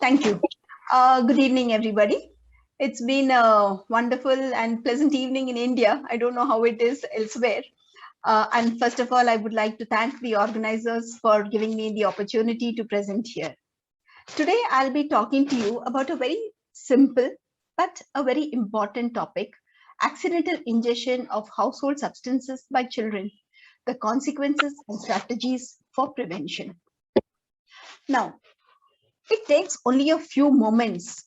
Thank you. Good evening, everybody. It's been a wonderful and pleasant evening in India. I don't know how it is elsewhere. And first of all, I would like to thank the organizers for giving me the opportunity to present here. Today, I'll be talking to you about a very simple but a very important topic: accidental ingestion of household substances by children, the consequences and strategies for prevention. Now, it takes only a few moments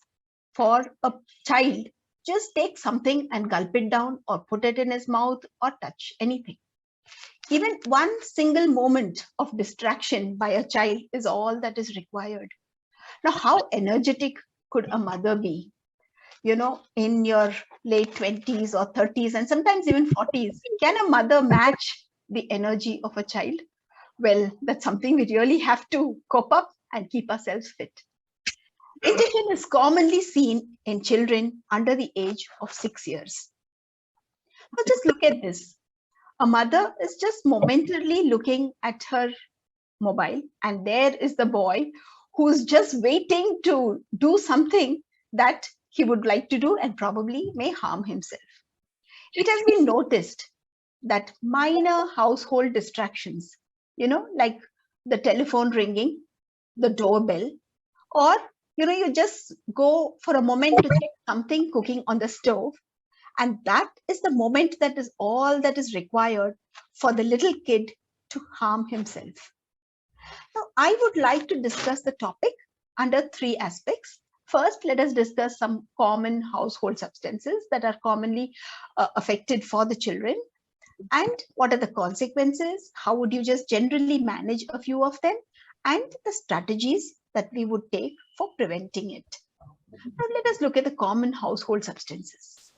for a child just take something and gulp it down or put it in his mouth or touch anything. Even one single moment of distraction by a child is all that is required. Now, how energetic could a mother be? In your late 20s or 30s and sometimes even 40s, can a mother match the energy of a child? Well, that's something we really have to cope up and keep ourselves fit. Ingestion is commonly seen in children under the age of 6 years. Now just look at this. A mother is just momentarily looking at her mobile, and there is the boy who's just waiting to do something that he would like to do and probably may harm himself. It has been noticed that minor household distractions, like the telephone ringing, the doorbell, or you just go for a moment to check something cooking on the stove, and that is the moment that is all that is required for the little kid to harm himself. Now I would like to discuss the topic under three aspects. First, let us discuss some common household substances that are commonly affected for the children, and what are the consequences, how would you just generally manage a few of them, and the strategies that we would take for preventing it. Now let us look at the common household substances.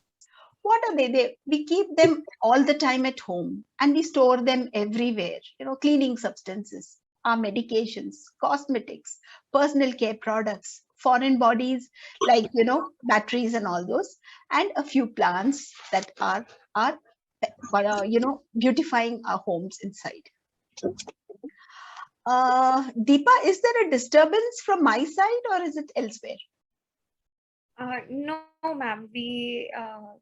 What are they? We keep them all the time at home and we store them everywhere. Cleaning substances, our medications, cosmetics, personal care products, foreign bodies like batteries and all those, and a few plants that are beautifying our homes inside. Deepa, is there a disturbance from my side or is it elsewhere? No, ma'am, we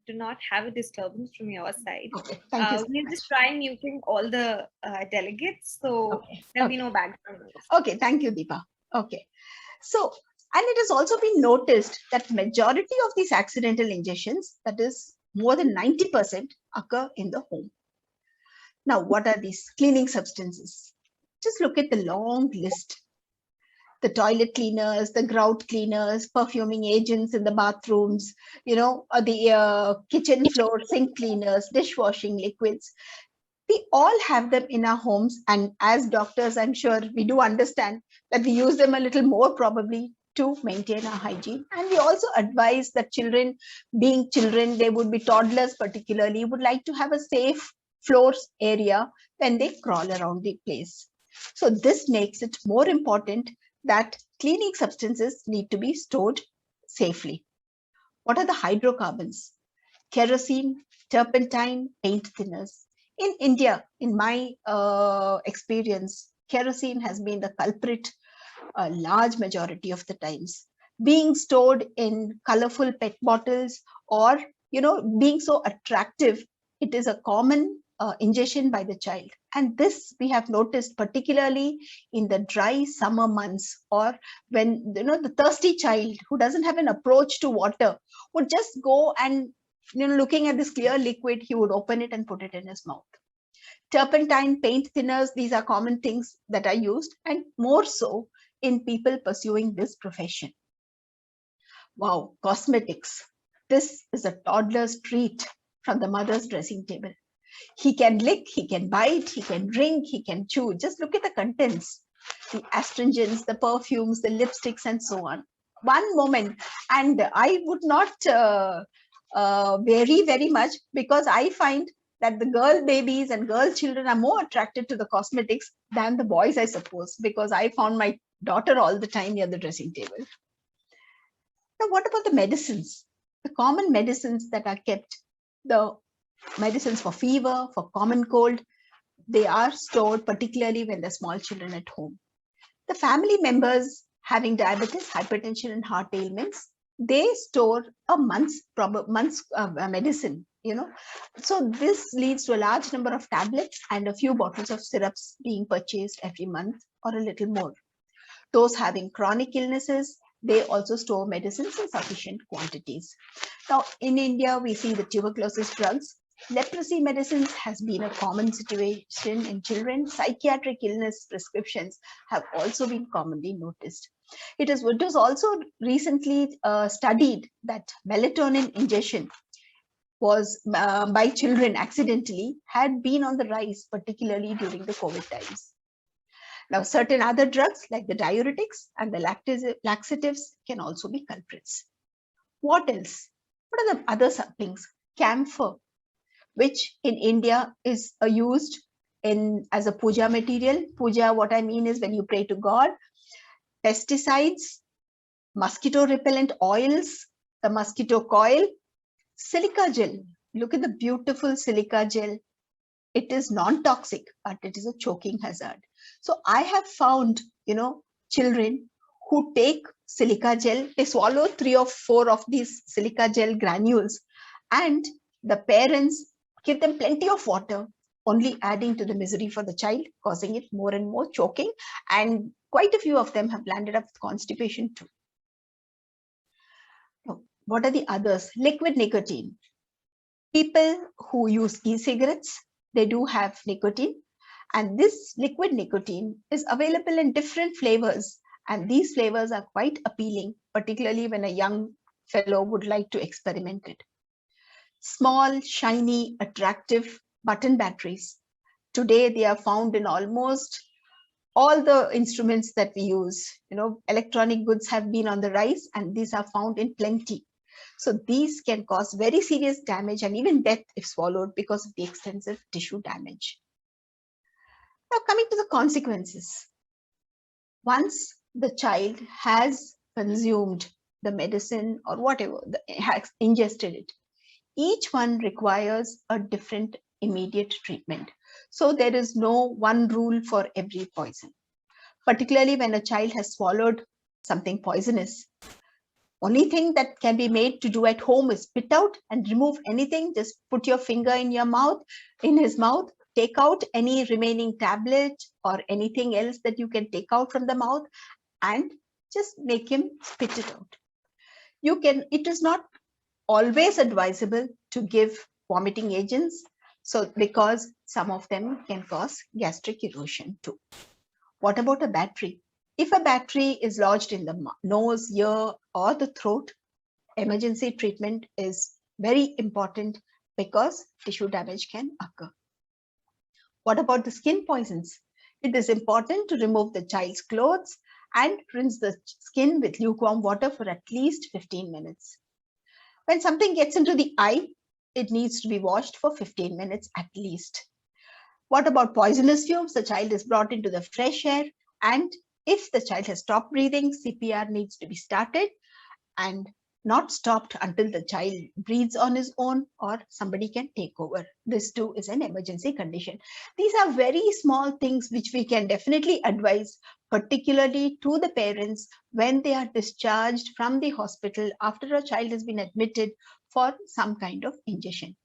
do not have a disturbance from your side. Okay, thank you so We'll much. just try muting all the delegates, so there'll be no background noise. Okay, thank you, Deepa. Okay, so, and it has also been noticed that majority of these accidental ingestions, that is more than 90%, occur in the home. Now, what are these cleaning substances? Just look at the long list. The toilet cleaners, the grout cleaners, perfuming agents in the bathrooms, the kitchen floor sink cleaners, dishwashing liquids. We all have them in our homes, and as doctors, I'm sure we do understand that we use them a little more probably to maintain our hygiene. And we also advise that children, being children, they would be toddlers particularly, would like to have a safe floors area when they crawl around the place. So this makes it more important that cleaning substances need to be stored safely. What are the hydrocarbons? Kerosene, turpentine, paint thinners. In India, in my experience, kerosene has been the culprit a large majority of the times, being stored in colorful pet bottles or being so attractive. It is a common ingestion by the child, and this we have noticed particularly in the dry summer months, or when the thirsty child who doesn't have an approach to water would just go and looking at this clear liquid, he would open it and put it in his mouth. Turpentine, paint thinners, these are common things that are used, and more so in people pursuing this profession. Wow, cosmetics. This is a toddler's treat from the mother's dressing table. He can lick, he can bite, he can drink, he can chew. Just look at the contents, the astringents, the perfumes, the lipsticks, and so on. One moment, and I would not vary very much, because I find that the girl babies and girl children are more attracted to the cosmetics than the boys, I suppose, because I found my daughter all the time near the dressing table. Now, what about the medicines? The common medicines that are kept, the medicines for fever, for common cold, they are stored particularly when the small children at home. The family members having diabetes, hypertension, and heart ailments, they store a month's medicine, So this leads to a large number of tablets and a few bottles of syrups being purchased every month or a little more. Those having chronic illnesses, they also store medicines in sufficient quantities. Now, in India, we see the tuberculosis drugs. Leprosy medicines has been a common situation in children. Psychiatric illness prescriptions have also been commonly noticed. It was also recently studied that melatonin ingestion was by children accidentally had been on the rise, particularly during the COVID times. Now, certain other drugs like the diuretics and the laxatives can also be culprits. What else? What are the other things? Camphor, which in India is used as a puja material. Puja, what I mean is when you pray to God. Pesticides, mosquito repellent oils, the mosquito coil, silica gel. Look at the beautiful silica gel. It is non-toxic, but it is a choking hazard. So I have found, children who take silica gel, they swallow 3 or 4 of these silica gel granules, and the parents give them plenty of water, only adding to the misery for the child, causing it more and more choking. And quite a few of them have landed up with constipation too. Now, what are the others? Liquid nicotine. People who use e-cigarettes, they do have nicotine, and this liquid nicotine is available in different flavors, and these flavors are quite appealing, particularly when a young fellow would like to experiment it. Small, shiny, attractive button batteries. Today they are found in almost all the instruments that we use. Electronic goods have been on the rise, and these are found in plenty. So these can cause very serious damage and even death if swallowed because of the extensive tissue damage. Now, coming to the consequences. Once the child has consumed the medicine or whatever, has ingested it, each one requires a different immediate treatment. So there is no one rule for every poison, particularly when a child has swallowed something poisonous. Only thing that can be made to do at home is spit out and remove anything. Just put your finger in his mouth, take out any remaining tablet or anything else that you can take out from the mouth, and just make him spit it out. It is not always advisable to give vomiting agents, because some of them can cause gastric erosion too. What about a battery? If a battery is lodged in the nose, ear, or the throat, emergency treatment is very important because tissue damage can occur. What about the skin poisons? It is important to remove the child's clothes and rinse the skin with lukewarm water for at least 15 minutes. When something gets into the eye, it needs to be washed for 15 minutes at least. What about poisonous fumes? The child is brought into the fresh air, and if the child has stopped breathing, CPR needs to be started and not stopped until the child breathes on his own or somebody can take over. This too is an emergency condition. These are very small things which we can definitely advise, particularly to the parents when they are discharged from the hospital after a child has been admitted for some kind of ingestion.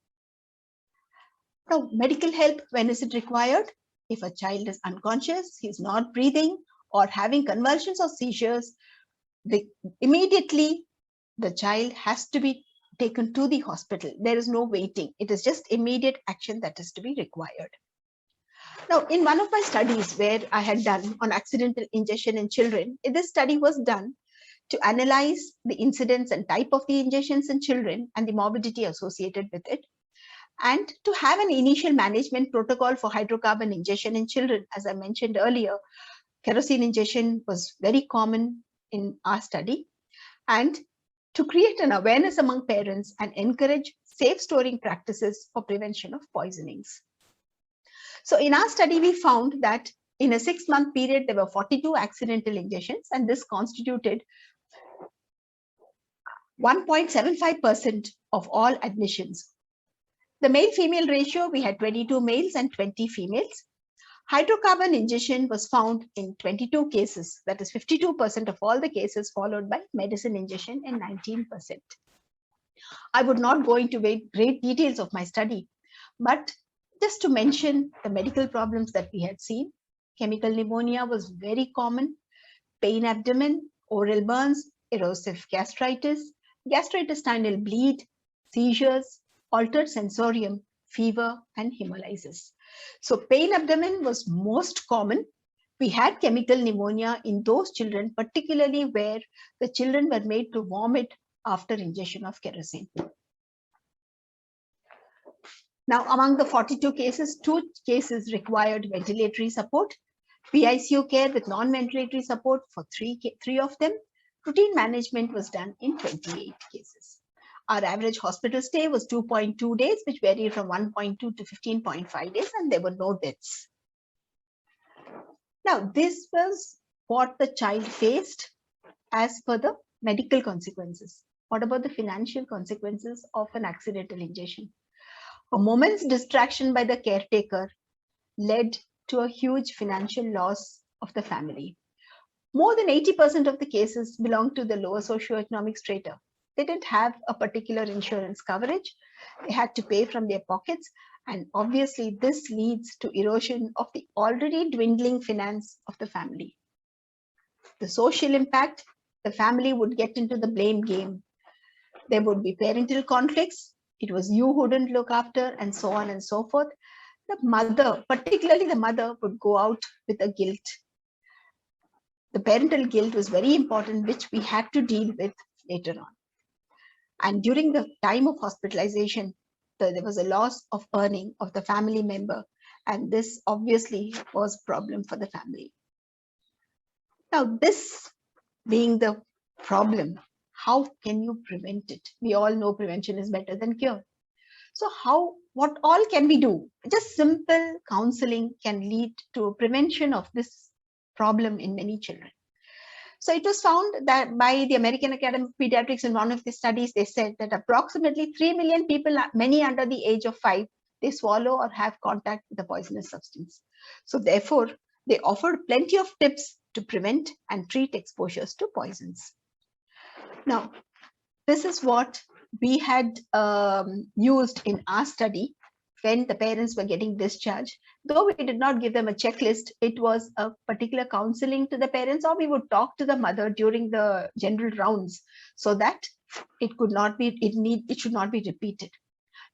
Now, medical help, when is it required? If a child is unconscious, he's not breathing, or having convulsions or seizures, immediately the child has to be taken to the hospital. There is no waiting. It is just immediate action that is to be required. Now, in one of my studies where I had done on accidental ingestion in children, this study was done to analyze the incidence and type of the ingestions in children and the morbidity associated with it, and to have an initial management protocol for hydrocarbon ingestion in children. As I mentioned earlier, kerosene ingestion was very common in our study, and to create an awareness among parents and encourage safe storing practices for prevention of poisonings. So in our study, we found that in a 6-month period, there were 42 accidental ingestions, and this constituted 1.75% of all admissions. The male-female ratio, we had 22 males and 20 females. Hydrocarbon ingestion was found in 22 cases, that is 52% of all the cases, followed by medicine ingestion in 19%. I would not go into great details of my study, but just to mention the medical problems that we had seen, chemical pneumonia was very common, pain abdomen, oral burns, erosive gastritis, gastrointestinal bleed, seizures, altered sensorium, fever, and hemolysis. So pain abdomen was most common. We had chemical pneumonia in those children, particularly where the children were made to vomit after ingestion of kerosene. Now, among the 42 cases, 2 cases required ventilatory support, PICU care with non-ventilatory support for three of them. Routine management was done in 28 cases. Our average hospital stay was 2.2 days, which varied from 1.2 to 15.5 days, and there were no deaths. Now, this was what the child faced as per the medical consequences. What about the financial consequences of an accidental ingestion? A moment's distraction by the caretaker led to a huge financial loss of the family. More than 80% of the cases belong to the lower socioeconomic strata. They didn't have a particular insurance coverage. They had to pay from their pockets. And obviously, this leads to erosion of the already dwindling finance of the family. The social impact, the family would get into the blame game. There would be parental conflicts. It was you who didn't look after, and so on and so forth. The mother, particularly the mother, would go out with a guilt. The parental guilt was very important, which we had to deal with later on. And during the time of hospitalization, there was a loss of earning of the family member. And this obviously was a problem for the family. Now, this being the problem, how can you prevent it? We all know prevention is better than cure. So what all can we do? Just simple counseling can lead to a prevention of this problem in many children. So it was found that by the American Academy of Pediatrics, in one of the studies, they said that approximately 3 million people, many under the age of 5, they swallow or have contact with a poisonous substance. So therefore, they offered plenty of tips to prevent and treat exposures to poisons. Now, this is what we had used in our study when the parents were getting discharged. Though we did not give them a checklist, it was a particular counseling to the parents, or we would talk to the mother during the general rounds so that it should not be repeated.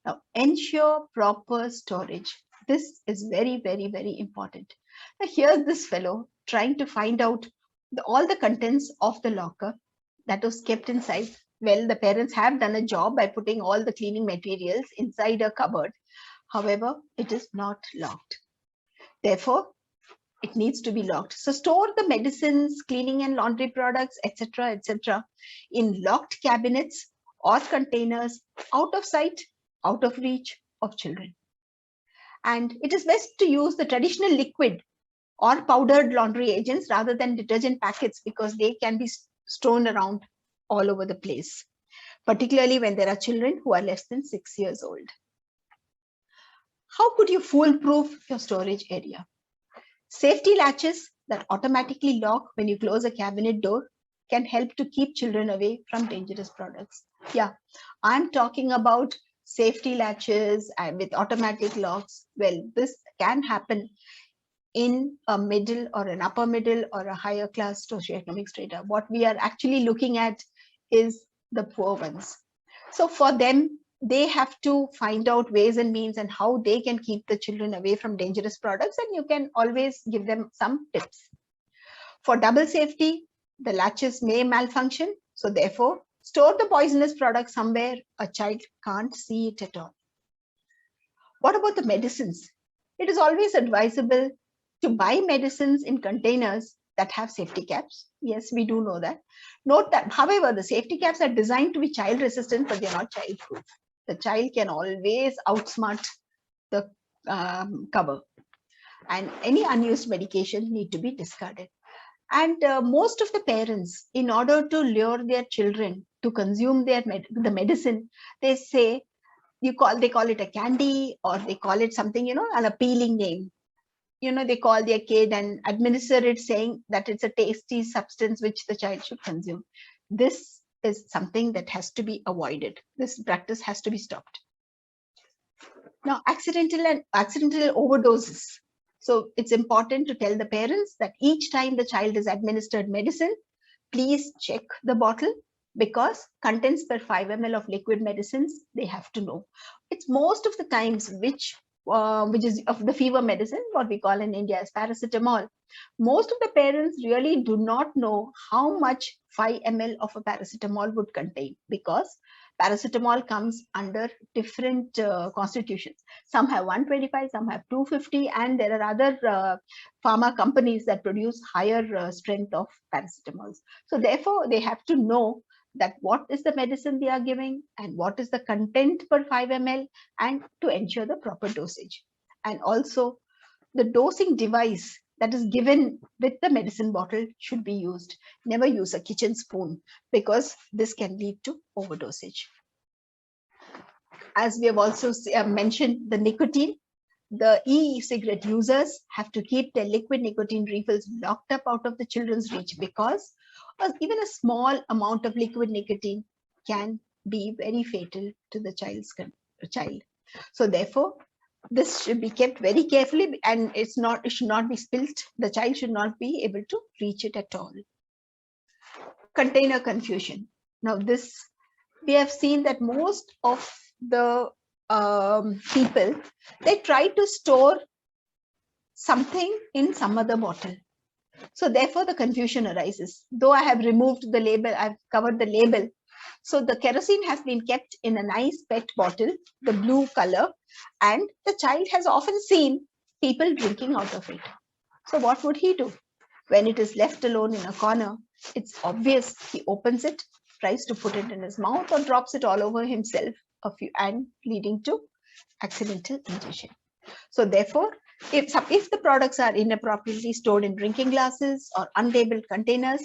Now, ensure proper storage. This is very, very, very important. Now, here's this fellow trying to find out all the contents of the locker that was kept inside. Well, the parents have done a job by putting all the cleaning materials inside a cupboard. However, it is not locked. Therefore, it needs to be locked. So store the medicines, cleaning and laundry products, etc., in locked cabinets or containers out of sight, out of reach of children. And it is best to use the traditional liquid or powdered laundry agents rather than detergent packets, because they can be strewn around all over the place, particularly when there are children who are less than 6 years old. How could you foolproof your storage area? Safety latches that automatically lock when you close a cabinet door can help to keep children away from dangerous products. Yeah, I'm talking about safety latches and with automatic locks. Well, this can happen in a middle or an upper middle or a higher class socioeconomic strata. What we are actually looking at is the poor ones. So for them, they have to find out ways and means and how they can keep the children away from dangerous products, and you can always give them some tips. For double safety, the latches may malfunction, so therefore store the poisonous product somewhere a child can't see it at all. What about the medicines? It is always advisable to buy medicines in containers that have safety caps. Yes, we do know that. Note that, however, the safety caps are designed to be child resistant, but they're not child proof. The child can always outsmart the cover, and any unused medication need to be discarded. And most of the parents, in order to lure their children to consume the medicine, they say, they call it a candy, or they call it something, an appealing name. they call their kid and administer it, saying that it's a tasty substance which the child should consume. This is something that has to be avoided. This practice has to be stopped. Now, accidental overdoses. So it's important to tell the parents that each time the child is administered medicine, please check the bottle, because contents per 5 ml of liquid medicines, they have to know. It's most of the times which is of the fever medicine, what we call in India as paracetamol. Most of the parents really do not know how much 5 ml of a paracetamol would contain, because paracetamol comes under different constitutions. Some have 125, some have 250, and there are other pharma companies that produce higher strength of paracetamols. So therefore, they have to know that what is the medicine they are giving and what is the content per 5 ml, and to ensure the proper dosage. And also, the dosing device that is given with the medicine bottle should be used. Never use a kitchen spoon, because this can lead to overdosage. As we have also mentioned, the nicotine, the e-cigarette users have to keep their liquid nicotine refills locked up out of the children's reach, because even a small amount of liquid nicotine can be very fatal to the child. So therefore, this should be kept very carefully, and it should not be spilt. The child should not be able to reach it at all. Container confusion. Now, this, we have seen that most of the people, they try to store something in some other bottle. So therefore, the confusion arises. Though I have removed the label, I've covered the label. So the kerosene has been kept in a nice PET bottle, the blue color, and the child has often seen people drinking out of it. So what would he do? When it is left alone in a corner, it's obvious he opens it, tries to put it in his mouth, or drops it all over himself, and leading to accidental ingestion. So therefore, if the products are inappropriately stored in drinking glasses or unlabeled containers,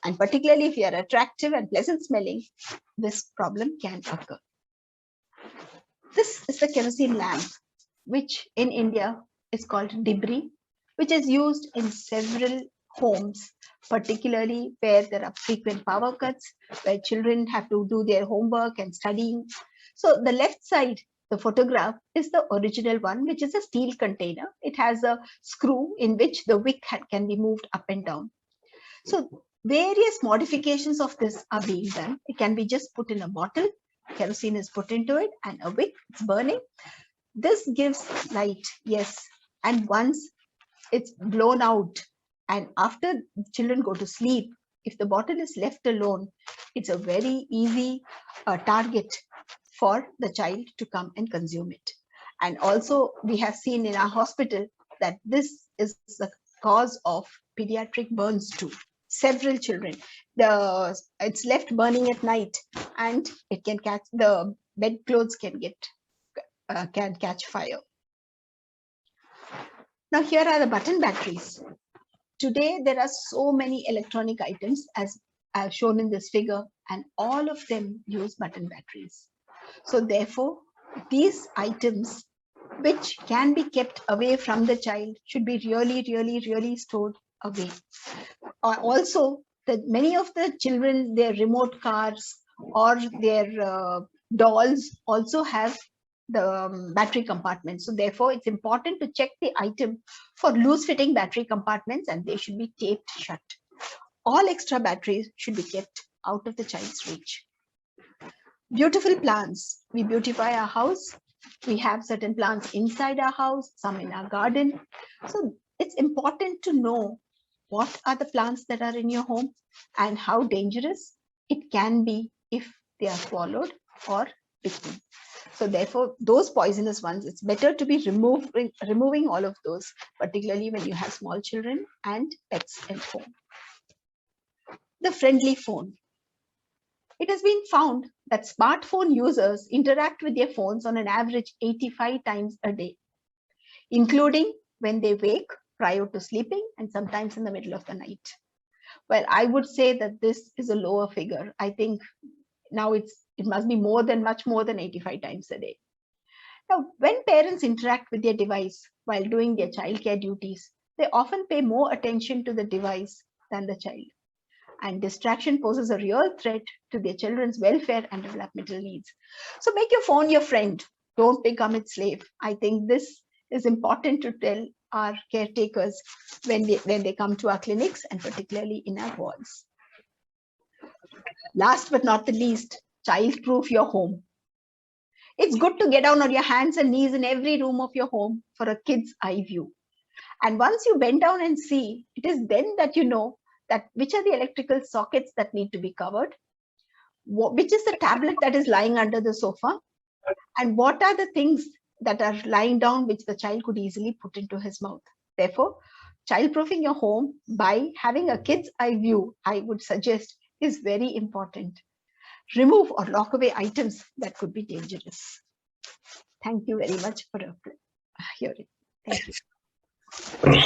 and particularly if they are attractive and pleasant smelling, this problem can occur. This is the kerosene lamp, which in India is called debris, which is used in several homes, particularly where there are frequent power cuts, where children have to do their homework and studying. So the left side, the photograph, is the original one, which is a steel container. It has a screw in which the wick can be moved up and down. So various modifications of this are being done. It can be just put in a bottle, kerosene is put into it, and a wick is burning. This gives light, yes, and once it's blown out, and after children go to sleep, if the bottle is left alone, it's a very easy target for the child to come and consume it. And also, we have seen in our hospital that this is the cause of pediatric burns too. Several children, it's left burning at night, and it can catch, the bedclothes can catch fire. Now, here are the button batteries. Today, there are so many electronic items, as I've shown in this figure, and all of them use button batteries. So therefore, these items, which can be kept away from the child, should be really stored away. Also, many of the children, their remote cars or their dolls also have the battery compartments. So therefore, it's important to check the item for loose fitting battery compartments, and they should be taped shut. All extra batteries should be kept out of the child's reach. Beautiful plants. We beautify our house. We have certain plants inside our house, some in our garden. So it's important to know what are the plants that are in your home and how dangerous it can be if they are swallowed or bitten. So therefore, those poisonous ones, it's better to be removing all of those, particularly when you have small children and pets at home. The friendly phone. It has been found that smartphone users interact with their phones on an average 85 times a day, including when they wake, prior to sleeping, and sometimes in the middle of the night. Well, I would say that this is a lower figure. I think now it must be much more than 85 times a day. Now, when parents interact with their device while doing their childcare duties, they often pay more attention to the device than the child. And distraction poses a real threat to their children's welfare and developmental needs. So make your phone your friend. Don't become its slave. I think this is important to tell our caretakers when they come to our clinics and particularly in our wards. Last but not the least, child-proof your home. It's good to get down on your hands and knees in every room of your home for a kid's eye view. And once you bend down and see, it is then that you know that which are the electrical sockets that need to be covered, which is the tablet that is lying under the sofa, and what are the things that are lying down which the child could easily put into his mouth. Therefore, child-proofing your home by having a kid's eye view, I would suggest, is very important. Remove or lock away items that could be dangerous. Thank you very much for hearing. Thank you.